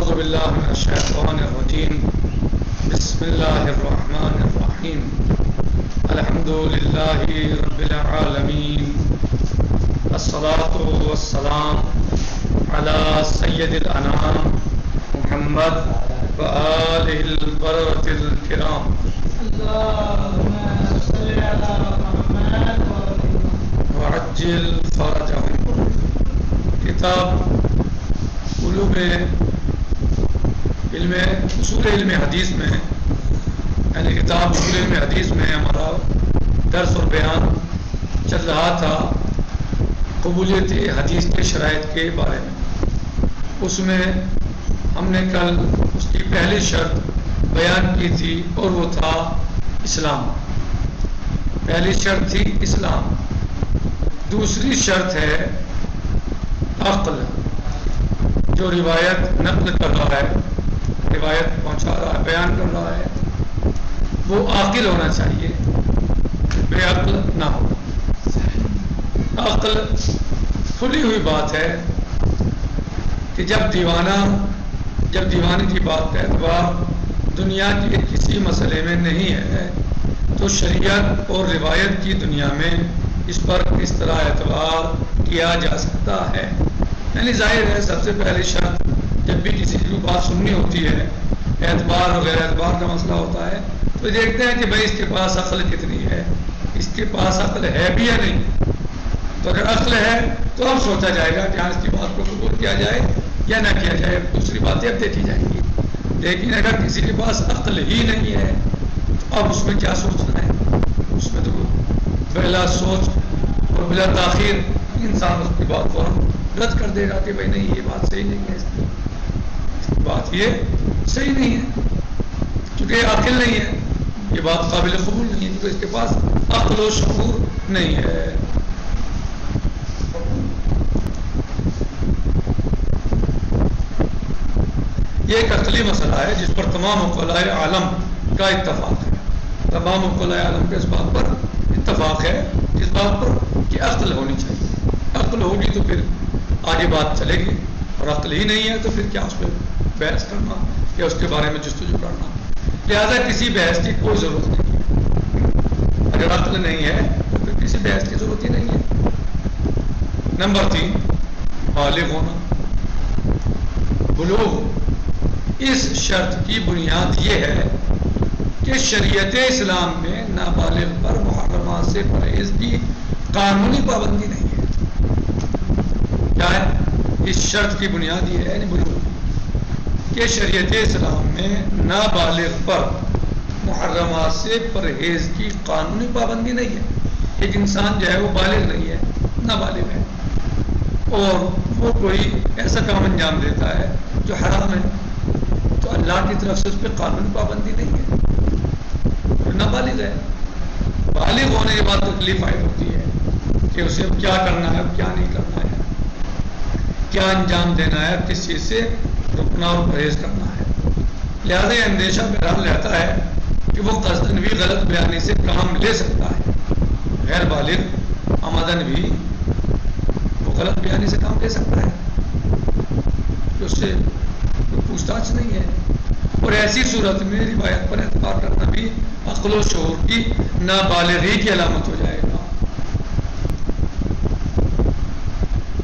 اعوذ باللہ من الشیطان الرجیم بسم اللہ الرحمن الرحیم الحمد للہ رب العالمین الصلاۃ والسلام علی سید الانام محمد وآلہ البررۃ الکرام اللہم صلی علی محمد وعجل فرجہم. کتاب اصول علم حدیث میں یعنی کتاب اصول علم حدیث میں ہمارا درس اور بیان چل رہا تھا قبولیت حدیث کے شرائط کے بارے میں. اس میں ہم نے کل اس کی پہلی شرط بیان کی تھی اور وہ تھا اسلام. پہلی شرط تھی اسلام. دوسری شرط ہے عقل. جو روایت نقل کر رہا ہے، روایت پہنچا رہا ہے، بیان کر رہا ہے، وہ عاقل ہونا چاہیے، بے عقل نہ ہو. عقل کھلی ہوئی بات ہے کہ جب دیوانے کی بات کا اعتبار دنیا کے کسی مسئلے میں نہیں ہے تو شریعت اور روایت کی دنیا میں اس پر کس طرح اعتبار کیا جا سکتا ہے. یعنی ظاہر ہے سب سے پہلی شرط جب بھی کسی کی بات سننی ہوتی ہے، اعتبار اور غیر اعتبار کا مسئلہ ہوتا ہے، تو دیکھتے ہیں کہ بھائی اس کے پاس عقل کتنی ہے، اس کے پاس عقل ہے بھی یا نہیں. تو اگر عقل ہے تو اب سوچا جائے گا کہ اس کی بات کو قبول کیا جائے یا نہ کیا جائے. دوسری باتیں اب دیکھی جائیں گی. لیکن اگر کسی کے پاس عقل ہی نہیں ہے تو اب اس میں کیا سوچنا ہے؟ اس میں تو بلا سوچ اور بلا تاخیر انسان اس کی بات کو رد کر دے گا کہ بھائی نہیں، یہ بات صحیح نہیں ہے، اس کی بات یہ صحیح نہیں ہے، کیونکہ عقل نہیں ہے، یہ بات قابل قبول نہیں ہے، کیونکہ اس کے پاس عقل و شعور نہیں ہے. یہ ایک عقلی مسئلہ ہے جس پر تمام عقلاء عالم کا اتفاق ہے. تمام عقلاء عالم کے اس بات پر اتفاق ہے، اس بات پر کہ عقل ہونی چاہیے. عقل ہوگی تو پھر آگے بات چلے گی، اور عقل ہی نہیں ہے تو پھر کیا اس پہ بحث کرنا یا اس کے بارے میں جستجو کرنا. لہذا کسی بحث کی کوئی ضرورت نہیں ہے. اگر عقل نہیں ہے تو پھر کسی بحث کی ضرورت ہی نہیں ہے. نمبر 3، بالغ ہونا. بلوغ. اس شرط کی بنیاد یہ ہے کہ شریعت اسلام میں نابالغ پر محرمات سے پرہیز کی قانونی پابندی نہیں ہے. کیا ہے اس شرط کی بنیاد؟ یہ ہے یعنی بلوغ، کہ شریعت اسلام میں نابالغ پر محرمات سے پرہیز کی قانونی پابندی نہیں ہے. ایک انسان جو ہے وہ بالغ نہیں ہے، نابالغ ہے، اور وہ کوئی ایسا کام انجام دیتا ہے جو حرام ہے، تو اللہ کی طرف سے اس پہ قانونی پابندی نہیں ہے، نابالغ ہے. بالغ ہونے کے بعد تکلیف عائد ہوتی ہے کہ اسے اب کیا کرنا ہے، اب کیا نہیں کرنا ہے، کیا انجام دینا ہے، کس چیز سے رکنا اور پرہیز کرنا ہے. لہذا یہ اندیشہ بہرحال رہتا ہے کہ وہ قصدن بھی غلط بیانی سے کام لے سکتا ہے. غیر بالغ عمدن بھی وہ غلط بیانی سے کام لے سکتا ہے کہ اس سے کوئی پوچھ تاچھ نہیں ہے. اور ایسی صورت میں روایت پر اعتبار کرنا بھی عقل و شعور کی نابالغی کی علامت ہو جائے گا.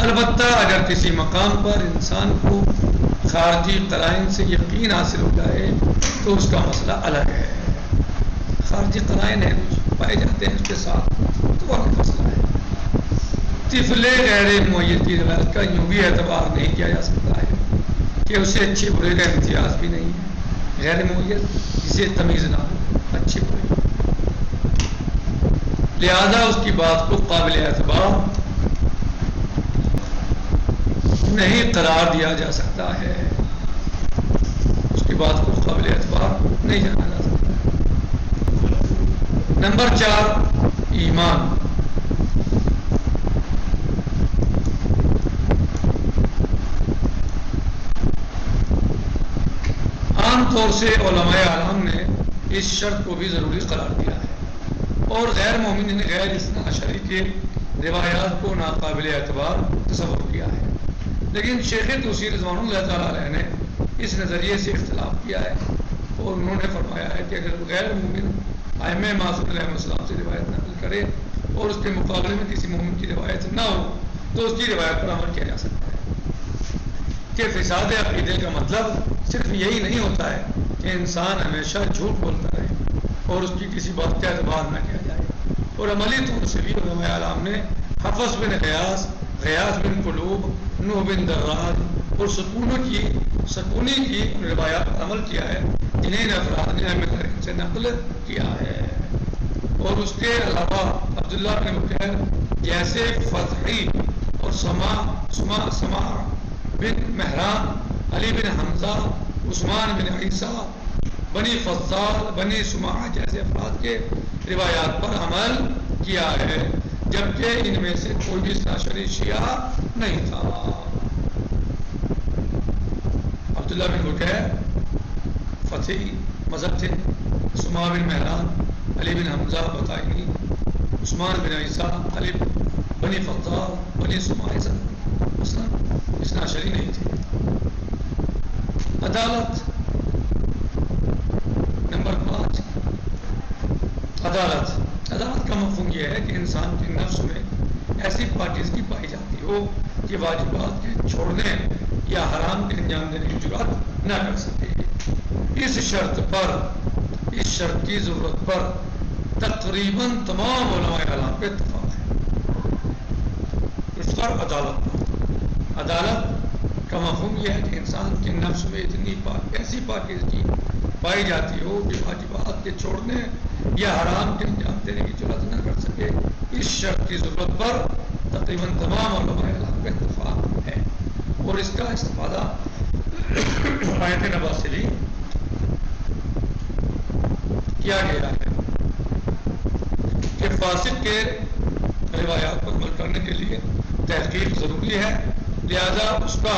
البتہ اگر کسی مقام پر انسان کو خارجی قرائن سے یقین حاصل ہو جائے تو اس کا مسئلہ الگ ہے. خارجی قرائن ہیں پائے جاتے ہیں اس کے ساتھ تو وہ مسئلہ ہے. طفل غیر معید کی روایت کا یوں بھی اعتبار نہیں کیا جا سکتا ہے کہ اسے اچھے برے کا امتیاز بھی نہیں ہے. غیر معید جسے تمیز نہ ہو اچھے برے، لہذا اس کی بات کو قابل اعتبار نہیں قرار دیا جا سکتا ہے. اس کی بات کو قابل اعتبار نہیں جانا جا سکتا ہے. نمبر 4، ایمان. عام طور سے علماء عالم نے اس شرط کو بھی ضروری قرار دیا ہے اور غیر مومن غیر اثنا عشری کے روایات کو ناقابل اعتبار تصور کیا ہے. لیکن شیخ توسی رضوان اللہ تعالیٰ علیہ نے اس نظریے سے اختلاف کیا ہے، اور انہوں نے فرمایا ہے کہ اگر غیر مومن ائمہ معصوم علیہ السلام سے روایت نقل کرے اور اس کے مقابلے میں کسی مومن کی روایت نہ ہو تو اس کی روایت پر عمل کیا جا سکتا ہے۔ کہ فساد عقیدے کا مطلب صرف یہی نہیں ہوتا ہے کہ انسان ہمیشہ جھوٹ بولتا رہے اور اس کی کسی بات کا اعتبار نہ کیا جائے، اور عملی طور سے بھی علماء اعلام نے حفص بن غیاث بن قلوب، نوح بن دراج اور سکونی کی روایات پر عمل کیا ہے جنہیں ان افراد نے اہم طریقے سے نقل کیا ہے۔ اور اس کے علاوہ عبداللہ بن بکیر جیسے فتحی اور سما بن مہران، علی بن حمزہ، عثمان بن عیسیٰ، بنی فضال، بنی سماع جیسے افراد کے روایات پر عمل کیا ہے، جبکہ ان میں سے کوئی بھی اثناعشری شیعہ نہیں تھا۔ عبداللہ بن بکیر فتحی مذہب تھے، سما بن مہران، علی بن حمزہ بطائنی، عثمان بن عیسیٰ، علی بنی فضال، بنی سماع اثناعشری نہیں تھے۔ عدالت نمبر 5، عدالت کا مفہوم یہ ہے کہ انسان کے نفس میں ایسی پاکیزگی پائی جاتی ہو کہ واجبات کے چھوڑنے یا حرام کے انجام دینے کی جرات نہ کر سکے۔ اس شرط کی ضرورت پر تقریباً تمام علماء اعلام پہ اتفاق ہے۔ اس پر عدالت کا مفہوم یہ ہے کہ انسان کے نفس میں ایسی پاکیزگی پائی جاتی ہو کہ واجبات کے چھوڑنے یا حرام کے انجام دینے کی جرات نہ کر سکے۔ اس شرط کی ضرورت پر تقریباً تمام علماء اعلام کا اتفاق ہے، اور اس کا استفادہ آیت نبوی سے بھی کیا گیا ہے کہ فاسق کے روایات پر عمل کرنے کے لیے تحقیق ضروری ہے، لہذا اس کا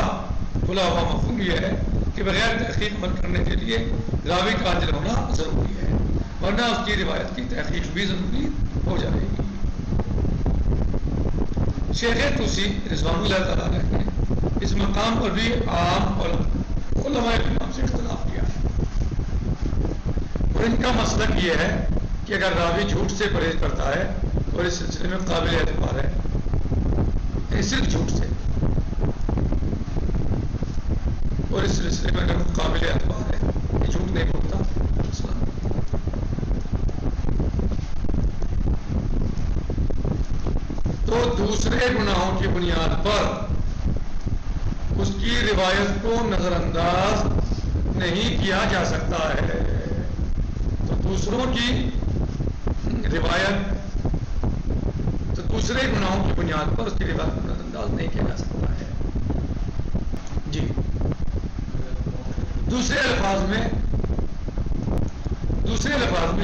کھلا ہوا مفہوم یہ ہے کہ بغیر تحقیق عمل کرنے کے لیے راوی کا عادل ہونا ضروری ہے، ورنہ اس کی روایت کی تحقیق بھی ضروری ہو جائے گی۔ شیخ طوسی رضوان اللہ تعالیٰ علیہ نے اس مقام پر بھی عام علماء کرام سے اختلاف کیا ہے، اور ان کا مسلک یہ ہے کہ اگر راوی جھوٹ سے پرہیز کرتا ہے اور اس سلسلے میں قابل اعتبار ہے، صرف جھوٹ سے، اور اس سلسلے میں اگر قابل اعتبار ہے، یہ جھوٹ نہیں بولتا، تو دوسرے گناہوں کی بنیاد پر اس کی روایت کو نظر انداز نہیں کیا جا سکتا ہے۔ تو دوسروں کی روایت، تو دوسرے گناہوں کی بنیاد پر اس کی روایت کو نظر انداز نہیں کیا جا سکتا ہے۔ جی، دوسرے الفاظ میں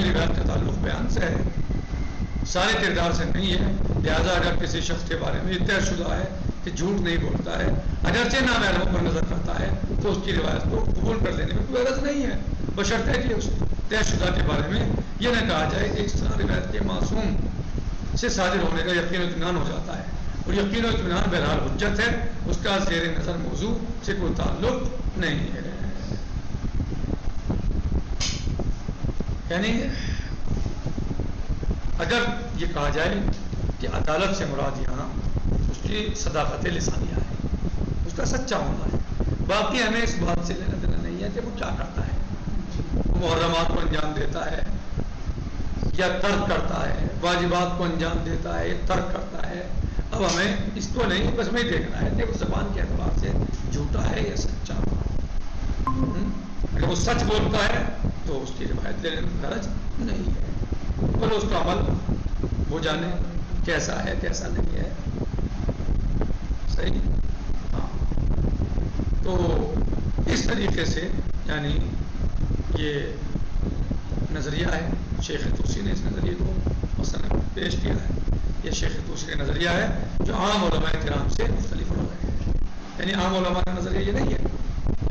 روایت کا تعلق بیان سے ہے، سارے کردار سے نہیں ہے، لہذا اگر کسی شخص کے بارے میں یہ طے شدہ ہے کہ جھوٹ نہیں بولتا ہے، اگرچہ نامعلوم پر نظر کرتا ہے، تو اس کی روایت کو قبول کر لینے میں کوئی غرض نہیں ہے، بشرطے کہ اس طے شدہ کے بارے میں یہ نہ کہا جائے کہ اس طرح روایت کے معصوم سے صادر ہونے کا یقین و اطمینان ہو جاتا ہے، اور یقین و اطمینان بہرحال حجت ہے، اس کا زیر نظر موضوع سے کوئی تعلق نہیں ہے۔ یعنی اگر یہ کہا جائے کہ عدالت سے مراد یہاں اس کی صداقت لسانیہ ہے، اس کا سچا ہونا ہے، باقی ہمیں اس بات سے لینا دینا نہیں ہے کہ وہ کیا کرتا ہے، محرمات کو انجام دیتا ہے یا ترک کرتا ہے، واجبات کو انجام دیتا ہے یا ترک کرتا ہے، اب ہمیں اس کو نہیں، بس میں دیکھنا ہے کہ وہ زبان کے اعتبار سے جھوٹا ہے یا سچا۔ اگر وہ سچ بولتا ہے تو اس کی روایت لینے میں غرض نہیں ہے، اور اس کا عمل وہ جانے کیسا ہے کیسا نہیں ہے۔ صحیح، ہاں، تو اس طریقے سے یعنی یہ نظریہ ہے، شیخ طوسی نے اس نظریے کو مثلا پیش کیا ہے، یہ شیخ طوسی کا نظریہ ہے جو عام علماء کرام سے مختلف ہو رہے ہیں، یعنی عام علماء کا نظریہ یہ نہیں ہے،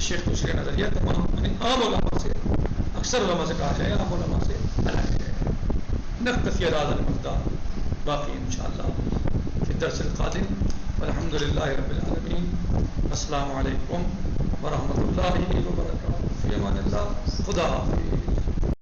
شیخ طوسی کا نظریہ تمام یعنی عام علماء سے، اکثر علماء سے کہا جائے عام علماء سے الگ ہے۔ نکتفی بہذا المقدار، باقی انشاءاللہ فی الدرس القادم، والحمد للہ رب العالمین۔ السلام علیکم ورحمۃ اللہ اللہ وبرکاتہ. فی امان اللہ. خدا حافظ.